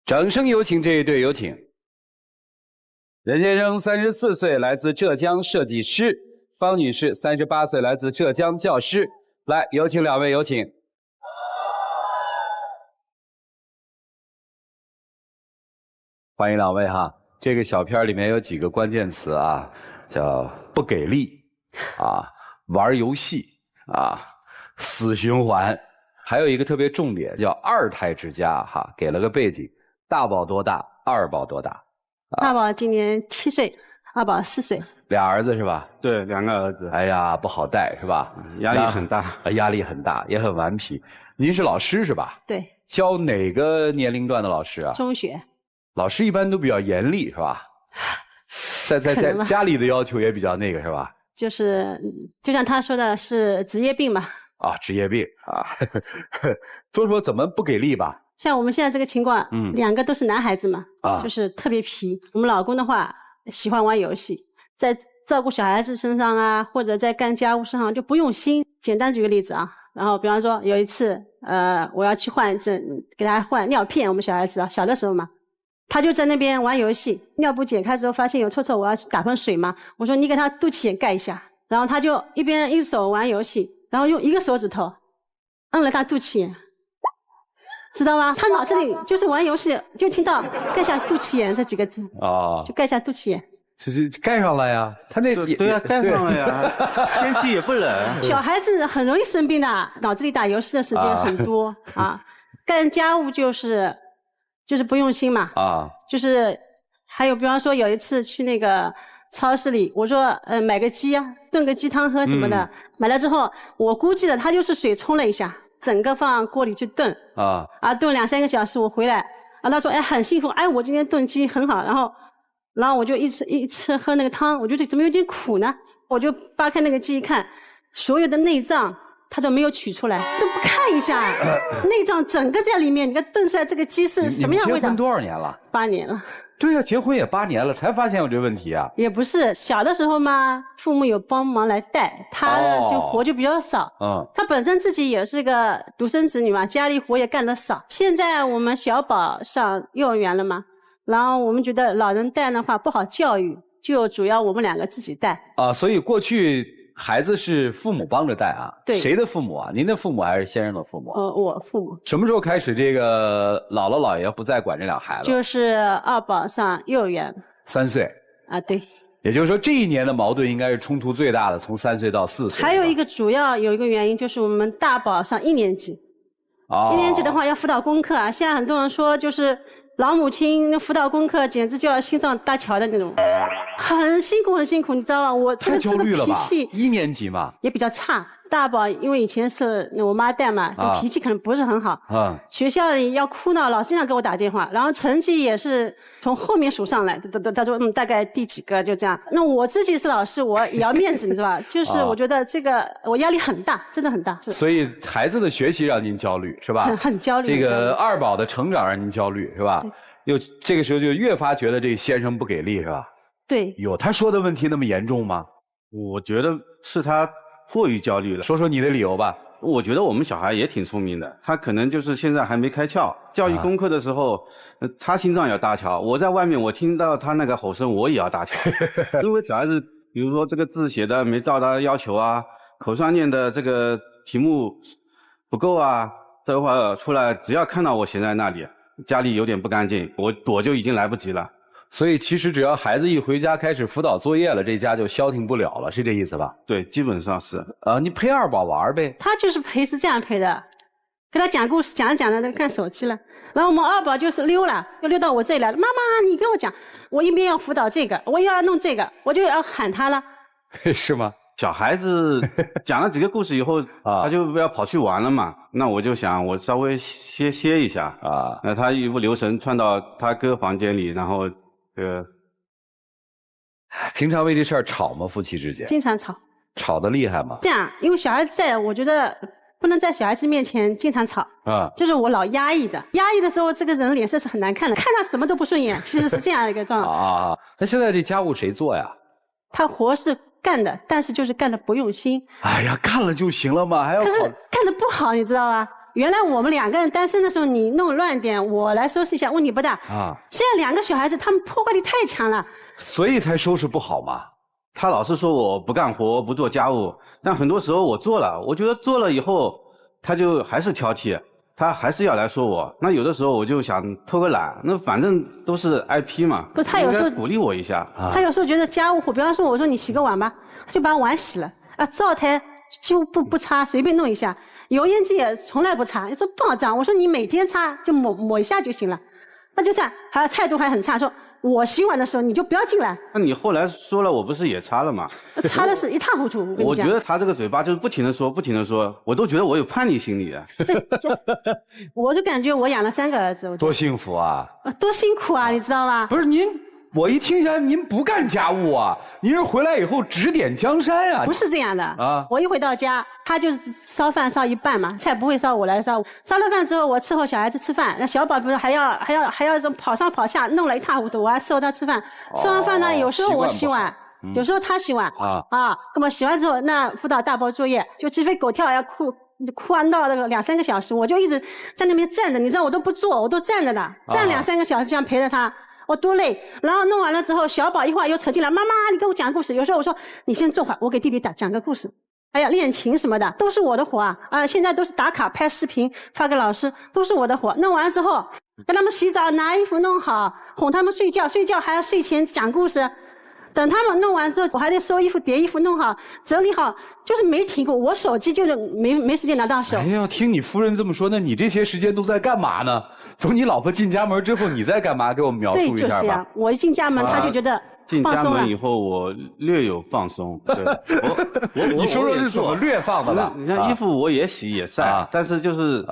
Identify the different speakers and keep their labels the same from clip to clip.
Speaker 1: 掌声有请这一对，有请。任先生34岁，来自浙江设计师；方女士38岁，来自浙江教师。来，有请两位，有请。欢迎两位哈。这个小片里面有几个关键词啊，叫不给力啊，玩游戏啊，死循环，还有一个特别重点叫二胎之家哈，给了个背景，大宝多大，二宝多大？
Speaker 2: 大宝今年7岁，二宝4岁。
Speaker 1: 俩儿子是吧？
Speaker 3: 对，2个儿子。
Speaker 1: 哎呀，不好带是吧？
Speaker 3: 压力很大，
Speaker 1: 压力很大，也很顽皮。您是老师是吧？
Speaker 2: 对。
Speaker 1: 教哪个年龄段的老师啊？
Speaker 2: 中学。
Speaker 1: 老师一般都比较严厉是吧？在家里的要求也比较那个是吧？
Speaker 2: 就像他说的是职业病嘛。
Speaker 1: 啊，职业病啊。说说怎么不给力吧？
Speaker 2: 像我们现在这个情况，2个都是男孩子嘛，就是特别皮。我们老公的话喜欢玩游戏，在照顾小孩子身上啊，或者在干家务身上就不用心。简单举个例子啊，然后比方说有一次，我要去给他换尿片，我们小孩子啊，小的时候嘛，他就在那边玩游戏，尿布解开之后发现有臭臭，我要打盆水嘛，我说你给他肚脐眼盖一下，然后他就一手玩游戏，然后用一个手指头摁了他肚脐眼。知道吗？他脑子里就是玩游戏，就听到盖下肚脐眼这几个字就盖下肚脐眼，
Speaker 1: 就是盖上了呀。他那
Speaker 3: 对呀，盖上了呀，天气也不冷。
Speaker 2: 小孩子很容易生病的，脑子里打游戏的时间很多干家务就是不用心嘛就是还有比方说有一次去那个超市里，我说买个鸡啊，炖个鸡汤喝什么的，买了之后我估计的他就是水冲了一下。整个放锅里去炖炖2-3个小时，我回来他说很幸福，我今天炖鸡很好，然后我就一吃喝那个汤，我觉得怎么有点苦呢？我就扒开那个鸡一看，所有的内脏他都没有取出来，都不看一下内脏整个在里面，你看炖出来这个鸡是什么样味道？
Speaker 1: 你结婚多少年了
Speaker 2: ？8年了。
Speaker 1: 对呀，结婚也8年了，才发现有这问题啊。
Speaker 2: 也不是，小的时候嘛，父母有帮忙来带，他就活就比较少。他本身自己也是个独生子女嘛，家里活也干得少。现在我们小宝上幼儿园了嘛，然后我们觉得老人带的话不好教育，就主要我们2个自己带。
Speaker 1: 所以过去孩子是父母帮着带啊？
Speaker 2: 对。
Speaker 1: 谁的父母啊？您的父母还是先生的父母？
Speaker 2: 我父母。
Speaker 1: 什么时候开始这个姥姥姥爷不再管这俩孩子？
Speaker 2: 就是二宝上幼儿园。3岁。对。
Speaker 1: 也就是说，这一年的矛盾应该是冲突最大的，从3岁到4岁。
Speaker 2: 还有一个有一个原因就是我们大宝上1年级。1年级的话要辅导功课啊，现在很多人说就是老母亲辅导功课简直就要心脏搭桥的那种，很辛苦很辛苦，你知道吗？我这个脾气
Speaker 1: 1年级嘛
Speaker 2: 也比较差。大宝因为以前是我妈带嘛，就脾气可能不是很好学校里要哭闹，老师经常给我打电话，然后成绩也是从后面数上来，他说大概第几个就这样。那我自己是老师，我也要面子，你知道吧？就是我觉得这个我压力很大，真的很大。
Speaker 1: 所以孩子的学习让您焦虑是吧？
Speaker 2: 很焦虑。
Speaker 1: 这个二宝的成长让您焦虑是吧？这个时候就越发觉得这个先生不给力是吧？
Speaker 2: 对。
Speaker 1: 有他说的问题那么严重吗？
Speaker 3: 我觉得是他过于焦虑了。
Speaker 1: 说说你的理由吧。
Speaker 3: 我觉得我们小孩也挺聪明的，他可能就是现在还没开窍。教育功课的时候，他心脏也要搭桥。我在外面，我听到他那个吼声，我也要搭桥。因为小孩子，比如说这个字写的没照他要求啊，口上念的这个题目不够啊，这会儿出来，只要看到我闲在那里，家里有点不干净，我就已经来不及了。
Speaker 1: 所以其实只要孩子一回家开始辅导作业了，这家就消停不了了，是这意思吧？
Speaker 3: 对，基本上是。
Speaker 1: 你陪二宝玩呗。
Speaker 2: 他就是陪是这样陪的，给他讲故事讲着讲着就看手机了，然后我们二宝就是溜到我这里来了，妈妈你跟我讲，我一边要辅导这个，我又要弄这个，我就要喊他了。
Speaker 1: 是吗？
Speaker 3: 小孩子讲了几个故事以后他就要跑去玩了嘛，那我就想我稍微歇一下那他一不留神窜到他哥房间里，然后
Speaker 1: 平常为这事儿吵吗？夫妻之间？
Speaker 2: 经常吵。
Speaker 1: 吵得厉害吗？
Speaker 2: 这样，因为小孩子在，我觉得不能在小孩子面前经常吵就是我老压抑着，压抑的时候，这个人脸色是很难看的，看他什么都不顺眼，其实是这样一个状态
Speaker 1: 那现在这家务谁做呀？
Speaker 2: 他活是干的，但是就是干的不用心。
Speaker 1: 哎呀，干了就行了嘛，还要
Speaker 2: 可是干的不好，你知道吧？原来我们2个人单身的时候，你弄乱点，我来收拾一下，问题不大啊。现在2个小孩子，他们破坏力太强了，
Speaker 1: 所以才收拾不好嘛。
Speaker 3: 他老是说我不干活、不做家务，但很多时候我做了，我觉得做了以后，他就还是挑剔，他还是要来说我。那有的时候我就想偷个懒，那反正都是挨批嘛。
Speaker 2: 不，他有时候
Speaker 3: 鼓励我一下。
Speaker 2: 他有时候觉得家务活，比方说我说你洗个碗吧，他就把碗洗了啊，灶台几乎不擦，随便弄一下。油烟机也从来不擦，你说多少脏？我说你每天擦，就抹一下就行了。那就这样，还态度还很差，说我洗碗的时候你就不要进来。
Speaker 3: 那你后来说了，我不是也擦了吗？
Speaker 2: 擦的是一塌糊涂。
Speaker 3: 我觉得他这个嘴巴就是不停的说，不停的说，我都觉得我有叛逆心理啊。
Speaker 2: 我就感觉我养了3个儿子，
Speaker 1: 多幸福啊！
Speaker 2: 多辛苦啊，你知道吗？
Speaker 1: 不是您。我一听起来您不干家务啊，您是回来以后指点江山啊？
Speaker 2: 不是这样的啊！我一回到家，他就是烧饭烧一半嘛，菜不会烧，我来烧。烧了饭之后，我伺候小孩子吃饭，那小宝不是还要这跑上跑下，弄了一塌糊涂，我还伺候他吃饭。吃完饭呢，有时候我洗碗，有时候他洗碗那么洗完之后，那辅导大包作业，就鸡飞狗跳要哭完闹那个2-3个小时，我就一直在那边站着，你知道我都不坐，我都站着的，站2-3个小时这样陪着他。我多累，然后弄完了之后，小宝一会儿又扯进来，妈妈，你给我讲故事。有时候我说你先坐会儿，我给弟弟讲个故事。哎呀，练琴什么的都是我的活啊！现在都是打卡拍视频发给老师，都是我的活。弄完之后，给他们洗澡、拿衣服弄好，哄他们睡觉，睡觉还要睡前讲故事。等他们弄完之后，我还得收衣服、叠衣服，弄好、整理好，就是没停过。我手机就是没时间拿到手。
Speaker 1: 哎呀，听你夫人这么说，那你这些时间都在干嘛呢？从你老婆进家门之后，你在干嘛？给我们描述一下吧。
Speaker 2: 对，就这样。我一进家门，他就觉得
Speaker 3: 进家门以后，我略有放松。对，
Speaker 1: 你说说是怎么略放的吧？
Speaker 3: 你看衣服我也洗也晒，但是就是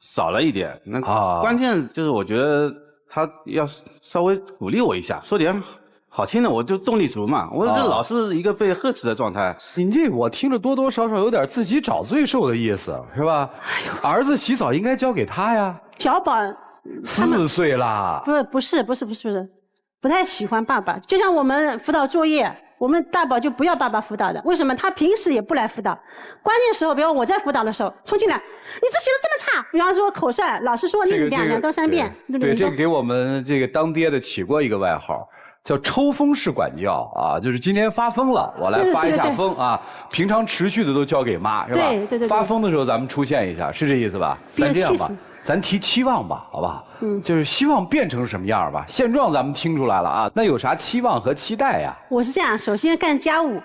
Speaker 3: 少了一点。那关键就是我觉得他要稍微鼓励我一下，说点好听的，我就动力足嘛。我这老是一个被呵斥的状态。
Speaker 1: 您这我听着多多少少有点自己找罪受的意思，是吧？哎呦，儿子洗澡应该交给他呀。
Speaker 2: 小宝
Speaker 1: 4岁啦。
Speaker 2: 不是，不太喜欢爸爸。就像我们辅导作业，我们大宝就不要爸爸辅导的。为什么？他平时也不来辅导，关键时候，比如我在辅导的时候，冲进来，你这写的这么差。比方说口算，老师说你2到3遍。
Speaker 1: 对，这个给我们这个当爹的起过一个外号。叫抽风式管教啊，就是今天发疯了，我来发一下疯啊。平常持续的都交给妈，是吧？
Speaker 2: 对。
Speaker 1: 发疯的时候咱们出现一下，是这意思吧？咱这样吧，咱提期望吧，好不好？就是希望变成什么样吧？现状咱们听出来了啊，那有啥期望和期待呀？
Speaker 2: 我是这样，首先干家务。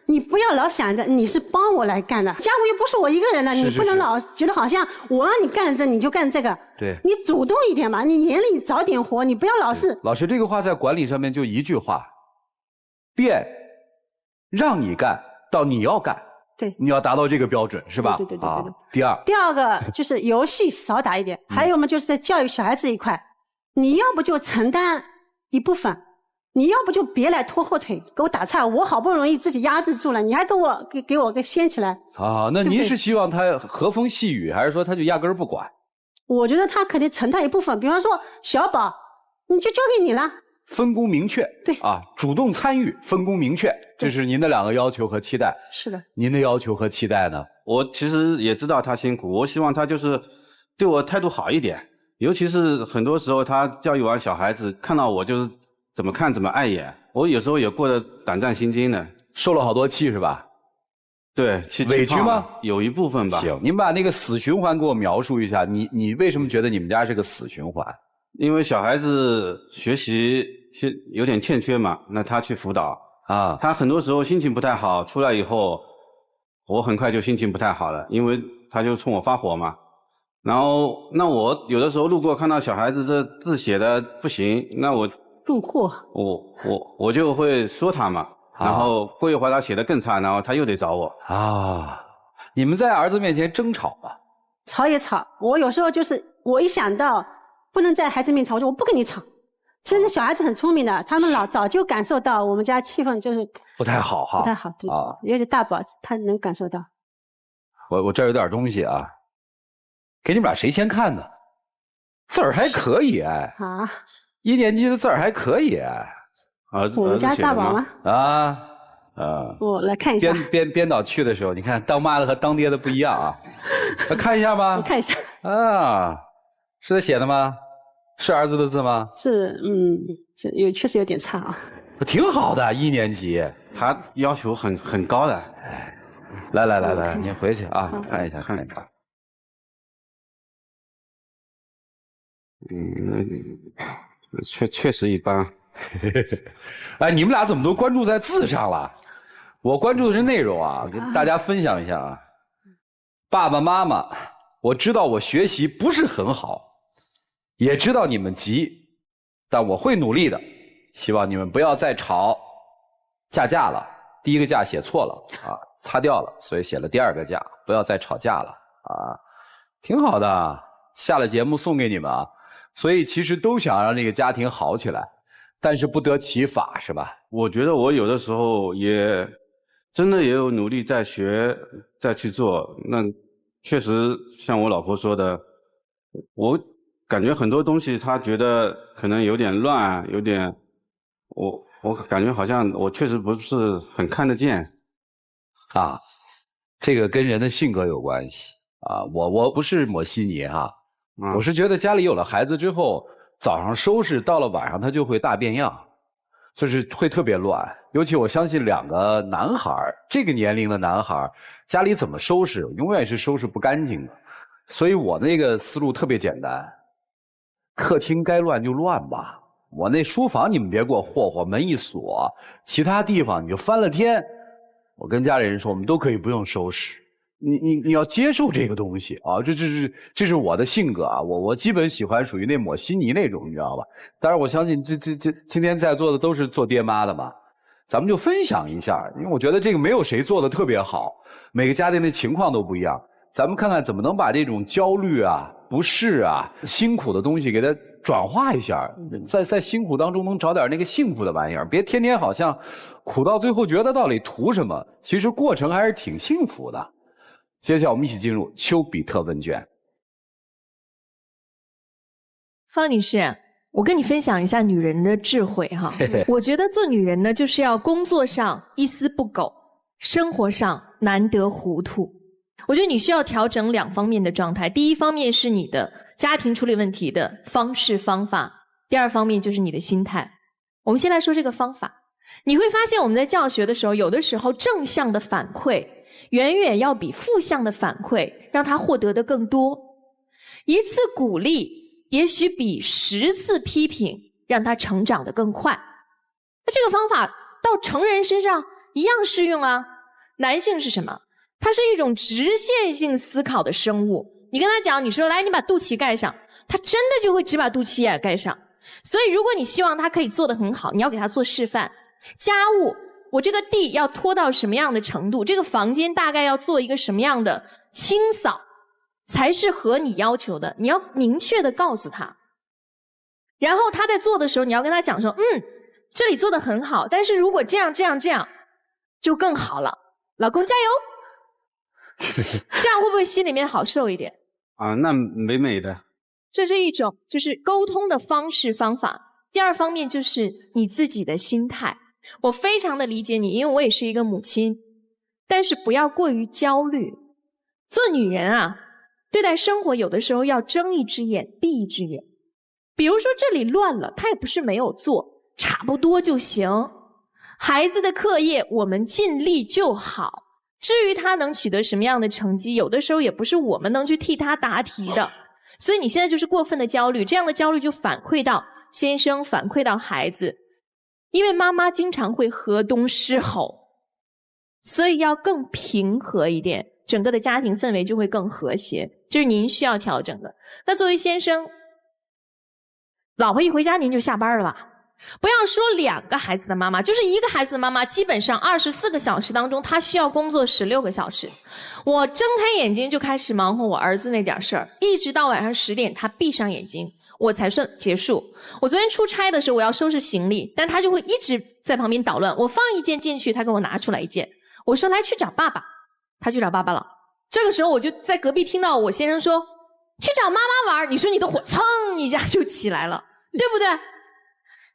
Speaker 2: 你不要老想着你是帮我来干的，家务又不是我一个人的，你不能老觉得好像我让你干这你就干这个。
Speaker 1: 对，
Speaker 2: 你主动一点嘛，你眼里找点活，你不要老是。
Speaker 1: 老师这个话在管理上面就一句话，变让你干到你要干。
Speaker 2: 对，
Speaker 1: 你要达到这个标准是吧？
Speaker 2: 对。
Speaker 1: 第二
Speaker 2: 个就是游戏少打一点，还有嘛就是在教育小孩子这一块，你要不就承担一部分。你要不就别来拖后腿，给我打岔。我好不容易自己压制住了，你还给我给掀起来
Speaker 1: 啊？那您是希望他和风细雨，还是说他就压根儿不管？
Speaker 2: 我觉得他肯定承担一部分，比方说小宝，你就交给你了，
Speaker 1: 分工明确。
Speaker 2: 对
Speaker 1: 啊，主动参与，分工明确，这是您的2个要求和期待。
Speaker 2: 是的，
Speaker 1: 您的要求和期待呢？
Speaker 3: 我其实也知道他辛苦，我希望他就是对我态度好一点，尤其是很多时候他教育完小孩子，看到我就是。怎么看怎么碍眼，我有时候也过得胆战心惊的，
Speaker 1: 受了好多气是吧？
Speaker 3: 对，
Speaker 1: 委屈吗？
Speaker 3: 有一部分吧。
Speaker 1: 行，您把那个死循环给我描述一下。你为什么觉得你们家是个死循环？
Speaker 3: 因为小孩子学习有点欠缺嘛，那他去辅导啊，他很多时候心情不太好，出来以后，我很快就心情不太好了，因为他就冲我发火嘛。然后那我有的时候路过看到小孩子这字写的不行，那我。
Speaker 2: 路过，
Speaker 3: 我就会说他嘛，然后过一会儿他写的更差，然后他又得找我
Speaker 1: 啊。你们在儿子面前争吵吗？
Speaker 2: 吵也吵，我有时候就是我一想到不能在孩子面前吵，我不跟你吵。其实那小孩子很聪明的，他们早就感受到我们家气氛就是
Speaker 1: 不太好哈，
Speaker 2: 不太好，对啊。尤其大宝他能感受到。
Speaker 1: 我这儿有点东西啊，给你们俩谁先看呢？字儿还可以哎。啊。1年级的字儿还可以，
Speaker 2: 我们家大宝吗？我来看一下。
Speaker 1: 编导去的时候，你看当妈的和当爹的不一样啊。看一下吧。
Speaker 2: 我看一下。
Speaker 1: 啊，是他写的吗？是儿子的字吗？
Speaker 2: 是，确实有点差啊。
Speaker 1: 挺好的，1年级，
Speaker 3: 他要求很高的。
Speaker 1: 来，您回去啊，看一下。
Speaker 3: 确实一般。
Speaker 1: 哎，你们俩怎么都关注在字上了？我关注的是内容啊，跟大家分享一下啊。爸爸妈妈，我知道我学习不是很好，也知道你们急，但我会努力的。希望你们不要再吵架了。第一个架写错了啊，擦掉了，所以写了第二个架，不要再吵架了啊，挺好的。下了节目送给你们啊。所以其实都想让这个家庭好起来，但是不得其法，是吧？
Speaker 3: 我觉得我有的时候也真的也有努力在学，再去做。那确实像我老婆说的，我感觉很多东西她觉得可能有点乱，有点我感觉好像我确实不是很看得见
Speaker 1: 啊。这个跟人的性格有关系啊。我不是抹稀泥哈。我是觉得家里有了孩子之后，早上收拾，到了晚上他就会大变样，就是会特别乱。尤其我相信2个男孩，这个年龄的男孩，家里怎么收拾，永远是收拾不干净的。所以我那个思路特别简单，客厅该乱就乱吧。我那书房你们别给我霍霍，门一锁，其他地方你就翻了天。我跟家里人说，我们都可以不用收拾。你要接受这个东西啊，这是我的性格啊，我基本喜欢属于那抹稀泥那种，你知道吧？当然我相信这今天在座的都是做爹妈的嘛，咱们就分享一下，因为我觉得这个没有谁做的特别好，每个家庭的情况都不一样，咱们看看怎么能把这种焦虑啊、不适啊、辛苦的东西给它转化一下，在辛苦当中能找点那个幸福的玩意儿，别天天好像苦到最后觉得到底图什么，其实过程还是挺幸福的。接下来我们一起进入丘比特问卷。
Speaker 4: 方女士，我跟你分享一下女人的智慧哈。我觉得做女人呢，就是要工作上一丝不苟，生活上难得糊涂。我觉得你需要调整2方面的状态，第一方面是你的家庭处理问题的方式方法，第2方面就是你的心态。我们先来说这个方法，你会发现我们在教学的时候，有的时候正向的反馈远远要比负向的反馈让他获得的更多。1次鼓励也许比10次批评让他成长得更快。那这个方法到成人身上一样适用啊。男性是什么？他是一种直线性思考的生物。你跟他讲，你说来你把肚脐盖上，他真的就会只把肚脐也盖上。所以如果你希望他可以做得很好，你要给他做示范。家务，我这个地要拖到什么样的程度，这个房间大概要做一个什么样的清扫才是合你要求的，你要明确的告诉他。然后他在做的时候，你要跟他讲说，这里做得很好，但是如果这样就更好了，老公加油。这样会不会心里面好受一点
Speaker 3: 啊？那美的。
Speaker 4: 这是一种就是沟通的方式方法。第2方面就是你自己的心态。我非常的理解你，因为我也是一个母亲，但是不要过于焦虑。做女人啊，对待生活有的时候要睁一只眼闭一只眼。比如说这里乱了，他也不是没有做，差不多就行。孩子的课业我们尽力就好，至于他能取得什么样的成绩，有的时候也不是我们能去替他答题的。所以你现在就是过分的焦虑，这样的焦虑就反馈到先生，反馈到孩子。因为妈妈经常会河东狮吼，所以要更平和一点，整个的家庭氛围就会更和谐，这是您需要调整的。那作为先生，老婆一回家您就下班了吧？不要说2个孩子的妈妈，就是1个孩子的妈妈，基本上24个小时当中，她需要工作16个小时。我睁开眼睛就开始忙活我儿子那点事儿，一直到晚上10点，他闭上眼睛，我才算结束。我昨天出差的时候，我要收拾行李，但他就会一直在旁边捣乱。我放一件进去，他给我拿出来一件。我说来去找爸爸，他去找爸爸了。这个时候我就在隔壁听到我先生说去找妈妈玩，你说你的火蹭一下就起来了，对不对？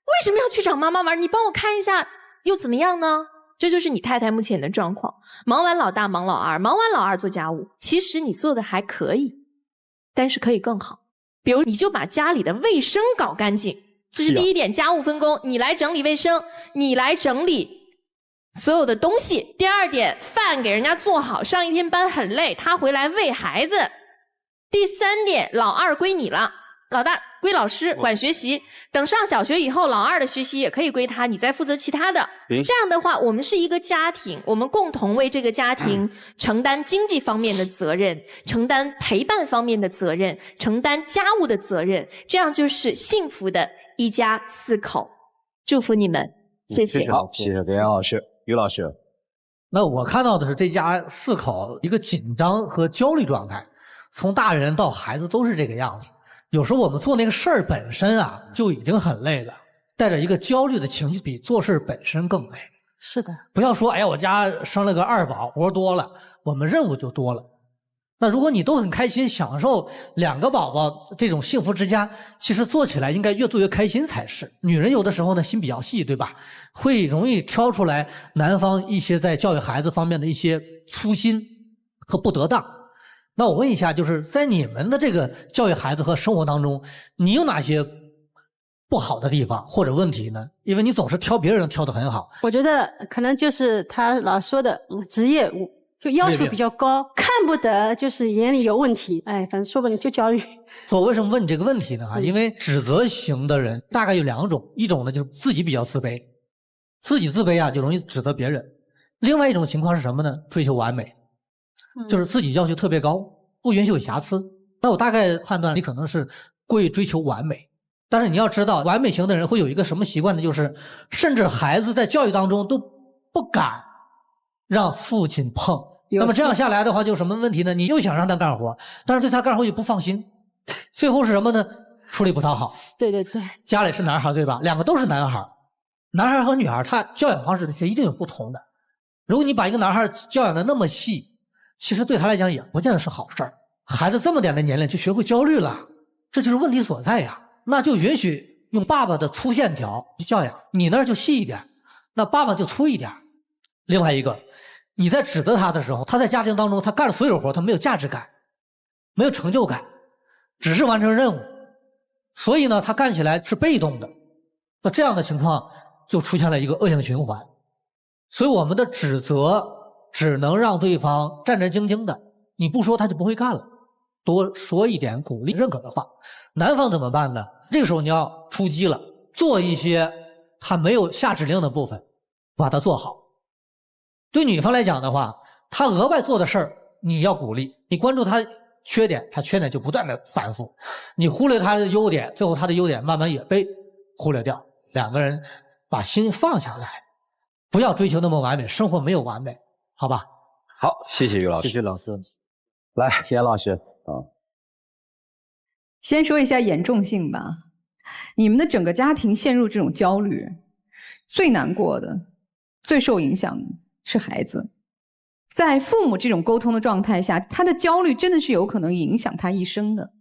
Speaker 4: 为什么要去找妈妈玩？你帮我看一下又怎么样呢？这就是你太太目前的状况。忙完老大，忙老二，忙完老二做家务，其实你做的还可以，但是可以更好。比如，你就把家里的卫生搞干净，这是第一点，家务分工，你来整理卫生，你来整理所有的东西。第二点，饭给人家做好，上一天班很累，他回来喂孩子。第三点，老二归你了，老大归老师管学习，等上小学以后，老二的学习也可以归他，你再负责其他的。这样的话，我们是一个家庭，我们共同为这个家庭承担经济方面的责任，承担陪伴方面的责任，承担家务的责任，这样就是幸福的一家4口。祝福你们，谢谢。
Speaker 5: 好，谢谢连老师。于老师，
Speaker 6: 那我看到的是这家4口一个紧张和焦虑状态，从大人到孩子都是这个样子。有时候我们做那个事儿本身啊就已经很累了，带着一个焦虑的情绪比做事本身更累。
Speaker 2: 是的，
Speaker 6: 不要说哎呀我家生了个2宝，活多了，我们任务就多了。那如果你都很开心，享受2个宝宝这种幸福之家，其实做起来应该越做越开心才是。女人有的时候呢心比较细，对吧？会容易挑出来男方一些在教育孩子方面的一些粗心和不得当。那我问一下，就是在你们的这个教育孩子和生活当中，你有哪些不好的地方或者问题呢？因为你总是挑别人挑得很好。
Speaker 2: 我觉得可能就是他老说的职业就要求比较高，看不得就是眼里有问题，哎，反正说不定就焦虑。
Speaker 6: 我为什么问你这个问题呢？因为指责型的人大概有2种，一种呢就是自己比较自卑，自己自卑啊就容易指责别人；另外一种情况是什么呢？追求完美。就是自己要求特别高，不允许有瑕疵。那我大概判断你可能是过于追求完美。但是你要知道，完美型的人会有一个什么习惯呢？就是甚至孩子在教育当中都不敢让父亲碰。那么这样下来的话，就有什么问题呢？你又想让他干活，但是对他干活又不放心，最后是什么呢？处理不讨好。
Speaker 2: 对对对，
Speaker 6: 家里是男孩对吧？2个都是男孩，男孩和女孩他教养方式是一定有不同的。如果你把一个男孩教养的那么细，其实对他来讲也不见得是好事儿。孩子这么点的年龄就学会焦虑了，这就是问题所在呀。那就允许用爸爸的粗线条去教养，你那儿就细一点，那爸爸就粗一点。另外一个，你在指责他的时候，他在家庭当中他干了所有活，他没有价值感，没有成就感，只是完成任务，所以呢他干起来是被动的。那这样的情况就出现了一个恶性循环。所以我们的指责只能让对方战战兢兢的，你不说他就不会干了，多说一点鼓励认可的话。男方怎么办呢？这个时候你要出击了，做一些他没有下指令的部分，把它做好。对女方来讲的话，她额外做的事儿你要鼓励，你关注她缺点，她缺点就不断的反复，你忽略她的优点，最后她的优点慢慢也被忽略掉。2个人把心放下来，不要追求那么完美，生活没有完美，好吧？
Speaker 1: 好，谢谢于老师。
Speaker 5: 谢谢老师。来，谢老师啊。
Speaker 7: 先说一下严重性吧。你们的整个家庭陷入这种焦虑，最难过的、最受影响的是孩子。在父母这种沟通的状态下，他的焦虑真的是有可能影响他一生的。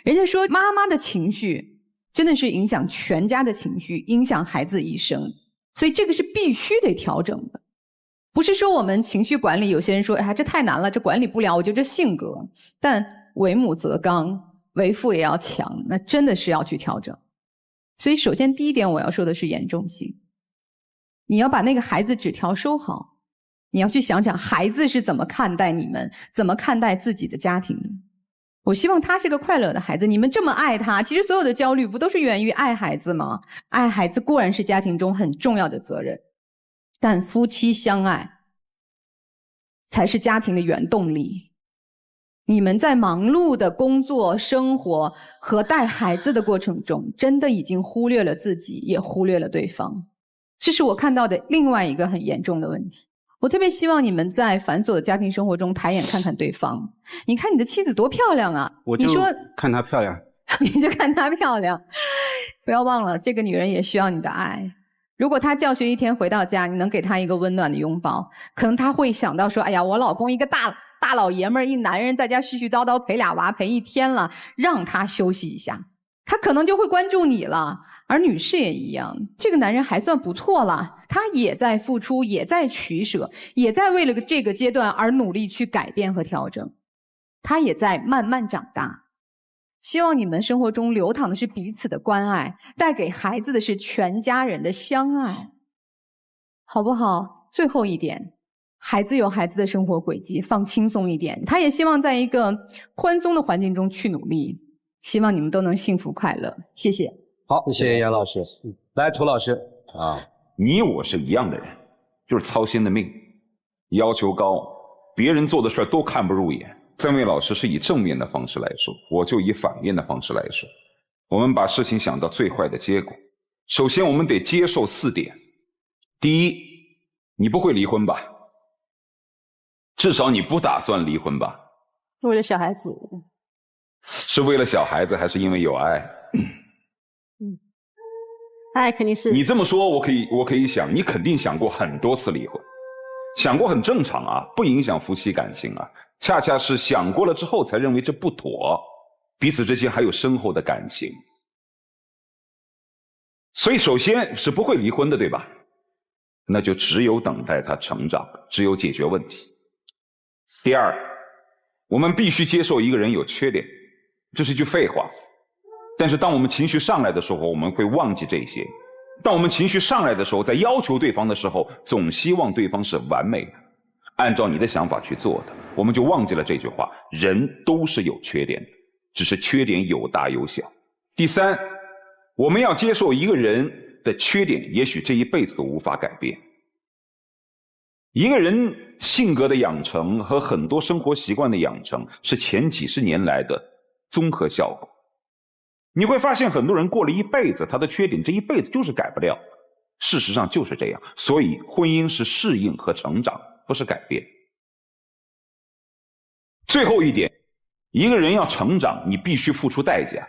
Speaker 7: 人家说妈妈的情绪真的是影响全家的情绪，影响孩子一生，所以这个是必须得调整的。不是说我们情绪管理，有些人说哎呀这太难了，这管理不了，我就这性格。但为母则刚，为父也要强，那真的是要去调整。所以首先第一点我要说的是严重性。你要把那个孩子纸条收好，你要去想想孩子是怎么看待你们，怎么看待自己的家庭的。我希望他是个快乐的孩子，你们这么爱他，其实所有的焦虑不都是源于爱孩子吗？爱孩子固然是家庭中很重要的责任，但夫妻相爱才是家庭的原动力。你们在忙碌的工作、生活和带孩子的过程中，真的已经忽略了自己，也忽略了对方。这是我看到的另外一个很严重的问题。我特别希望你们在繁琐的家庭生活中抬眼看看对方。你看你的妻子多漂亮啊！
Speaker 3: 我就看她漂亮，
Speaker 7: 你就看她漂亮。不要忘了，这个女人也需要你的爱。如果她教学一天回到家，你能给她一个温暖的拥抱，可能她会想到说，哎呀，我老公一个大老爷们儿，一男人在家絮絮叨叨陪俩娃陪一天了，让他休息一下，他可能就会关注你了。而女士也一样，这个男人还算不错啦，他也在付出，也在取舍，也在为了这个阶段而努力去改变和调整，他也在慢慢长大。希望你们生活中流淌的是彼此的关爱，带给孩子的是全家人的相爱，好不好？最后一点，孩子有孩子的生活轨迹，放轻松一点，他也希望在一个宽松的环境中去努力，希望你们都能幸福快乐。谢谢。
Speaker 5: 好，谢谢严老师。来，涂老师啊，
Speaker 8: 你我是一样的人，就是操心的命，要求高，别人做的事都看不入眼。3位老师是以正面的方式来说，我就以反面的方式来说。我们把事情想到最坏的结果。首先，我们得接受4点。第一，你不会离婚吧？至少你不打算离婚吧？
Speaker 2: 为了小孩子。
Speaker 8: 是为了小孩子，还是因为有爱？
Speaker 2: 爱肯定是。
Speaker 8: 你这么说，我可以想，你肯定想过很多次离婚，想过很正常啊，不影响夫妻感情啊。恰恰是想过了之后，才认为这不妥，彼此之间还有深厚的感情。所以，首先是不会离婚的，对吧？那就只有等待他成长，只有解决问题。第二，我们必须接受一个人有缺点，这是句废话。但是当我们情绪上来的时候，我们会忘记这些。当我们情绪上来的时候，在要求对方的时候，总希望对方是完美的，按照你的想法去做的，我们就忘记了这句话：人都是有缺点的，只是缺点有大有小。第三，我们要接受一个人的缺点，也许这一辈子都无法改变。一个人性格的养成和很多生活习惯的养成，是前几十年来的综合效果。你会发现很多人过了一辈子，他的缺点这一辈子就是改不了。事实上就是这样，所以婚姻是适应和成长，不是改变。最后一点，一个人要成长，你必须付出代价。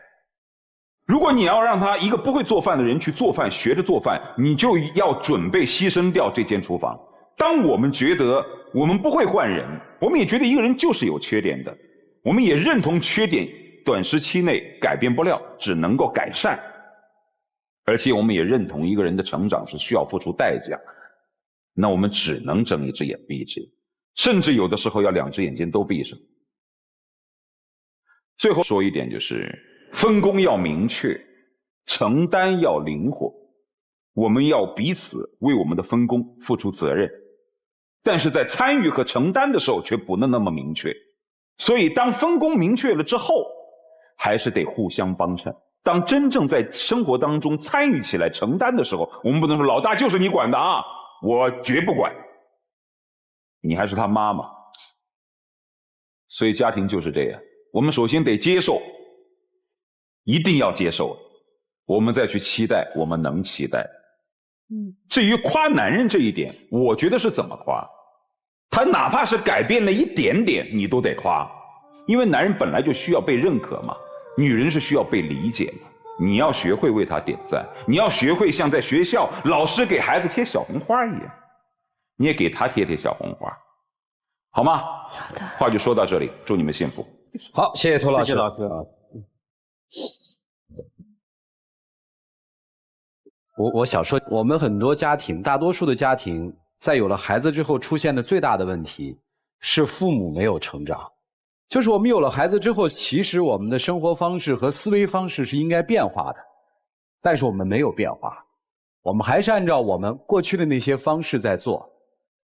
Speaker 8: 如果你要让他一个不会做饭的人去做饭，学着做饭，你就要准备牺牲掉这间厨房。当我们觉得我们不会换人，我们也觉得一个人就是有缺点的，我们也认同缺点短时期内改变不了，只能够改善。而且我们也认同一个人的成长是需要付出代价，那我们只能睁一只眼闭一只眼，甚至有的时候要2只眼睛都闭上。最后说一点，就是分工要明确，承担要灵活，我们要彼此为我们的分工付出责任，但是在参与和承担的时候却不能那么明确。所以当分工明确了之后，还是得互相帮衬。当真正在生活当中参与起来承担的时候，我们不能说老大就是你管的啊，我绝不管，你还是他妈妈。所以家庭就是这样，我们首先得接受，一定要接受，我们再去期待我们能期待。至于夸男人这一点，我觉得是怎么夸，他哪怕是改变了一点点，你都得夸，因为男人本来就需要被认可嘛，女人是需要被理解的。你要学会为他点赞，你要学会像在学校老师给孩子贴小红花一样，你也给他贴贴小红花，好吗？好的，话就说到这里，祝你们幸福。
Speaker 5: 好，谢谢涂老师。
Speaker 3: 谢谢老师啊。
Speaker 1: 我想说，我们很多家庭，大多数的家庭，在有了孩子之后出现的最大的问题是父母没有成长。就是我们有了孩子之后，其实我们的生活方式和思维方式是应该变化的，但是我们没有变化，我们还是按照我们过去的那些方式在做。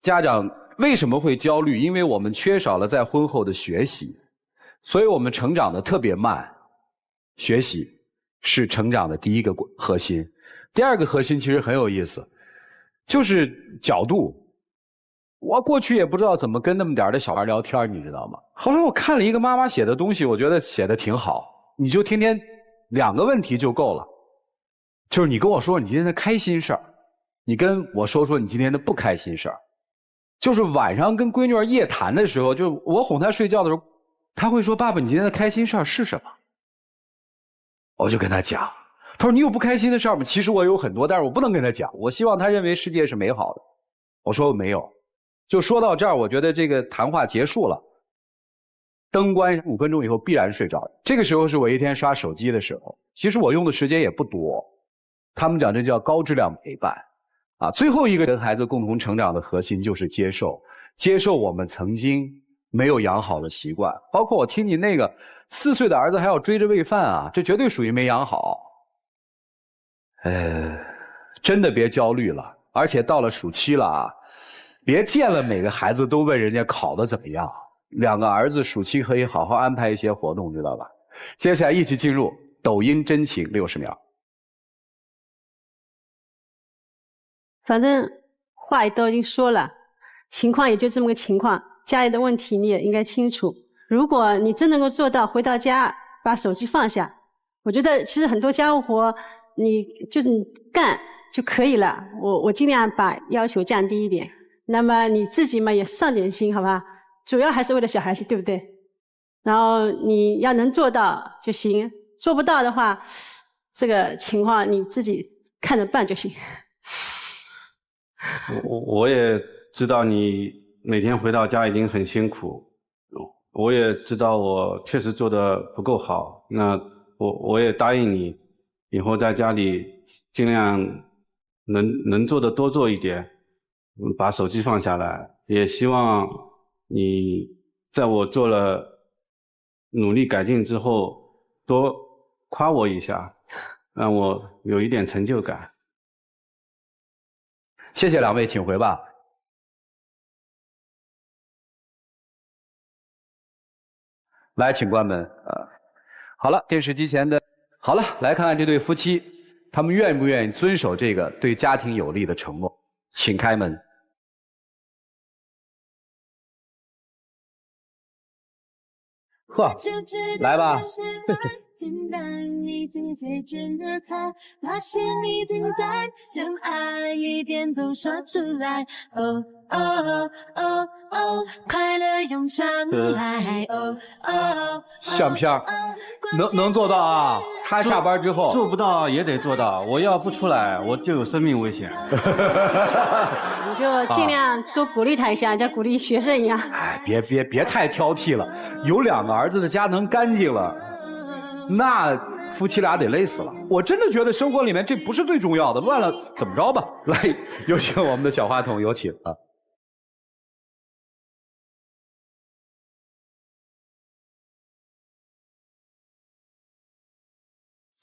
Speaker 1: 家长为什么会焦虑？因为我们缺少了在婚后的学习，所以我们成长的特别慢。学习是成长的第一个核心。第二个核心其实很有意思，就是角度。我过去也不知道怎么跟那么点的小孩聊天，你知道吗？后来我看了一个妈妈写的东西，我觉得写的挺好。你就天天2个问题就够了，就是你跟我说你今天的开心事儿，你跟我说说你今天的不开心事儿。就是晚上跟闺女夜谈的时候，就我哄她睡觉的时候，她会说：“爸爸，你今天的开心事儿是什么？”我就跟她讲。她说：“你有不开心的事儿吗？”其实我有很多，但是我不能跟她讲。我希望她认为世界是美好的。我说我没有。就说到这儿，我觉得这个谈话结束了。灯关5分钟以后必然睡着。这个时候是我一天刷手机的时候，其实我用的时间也不多。他们讲这叫高质量陪伴。啊，最后一个跟孩子共同成长的核心就是接受，接受我们曾经没有养好的习惯。包括我听你那个4岁的儿子还要追着喂饭啊，这绝对属于没养好。真的别焦虑了，而且到了暑期了啊，别见了每个孩子都问人家考得怎么样。2个儿子暑期可以好好安排一些活动，知道吧？接下来一起进入抖音真情60秒。
Speaker 2: 反正话也都已经说了，情况也就这么个情况，家里的问题你也应该清楚。如果你真能够做到回到家把手机放下，我觉得其实很多家务活你干就可以了。我尽量把要求降低一点，那么你自己嘛也上点心，好吧？主要还是为了小孩子，对不对？然后你要能做到就行，做不到的话，这个情况你自己看着办就行。
Speaker 3: 我也知道你每天回到家已经很辛苦，我也知道我确实做得不够好。那我也答应你，以后在家里尽量能做的多做一点，把手机放下来。也希望你在我做了努力改进之后，多夸我一下，让我有一点成就感。
Speaker 1: 谢谢2位，请回吧。来，请关门。好了，电视机前的，好了，来看看这对夫妻，他们愿不愿意遵守这个对家庭有利的承诺？请开门。呵，来吧。
Speaker 9: 听到你的推荐的他，发现你正在将爱一点都说出来。哦哦哦哦，快乐涌上来。哦哦，
Speaker 1: 相片能做到啊？他下班之后
Speaker 3: 做不到也得做到，我要不出来我就有生命危险。
Speaker 2: 你就尽量多鼓励他一下，像鼓励学生一样。
Speaker 1: 哎，别太挑剔了，有2个儿子的家能干净了。那夫妻俩得累死了。我真的觉得生活里面这不是最重要的，乱了怎么着吧？来，有请我们的小话筒，有请啊！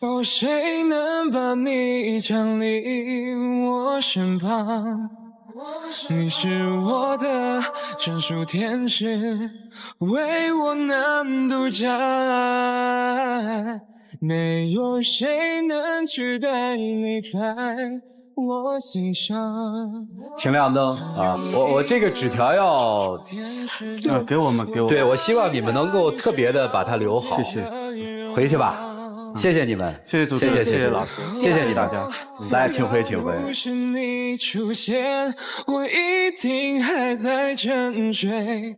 Speaker 10: 否谁能把你降临我身旁？你是我的专属天使，为我难独占，没有谁能取代你在我心上。
Speaker 1: 请亮灯啊！我这个纸条要
Speaker 3: 给我们。
Speaker 1: 对，我希望你们能够特别的把它留好。
Speaker 3: 谢谢。
Speaker 1: 回去吧。谢谢你们，
Speaker 3: 谢谢主持人，谢谢老师，
Speaker 1: 谢谢大家。来，请回，请回。
Speaker 10: 不是你出现，我一定还在沉睡。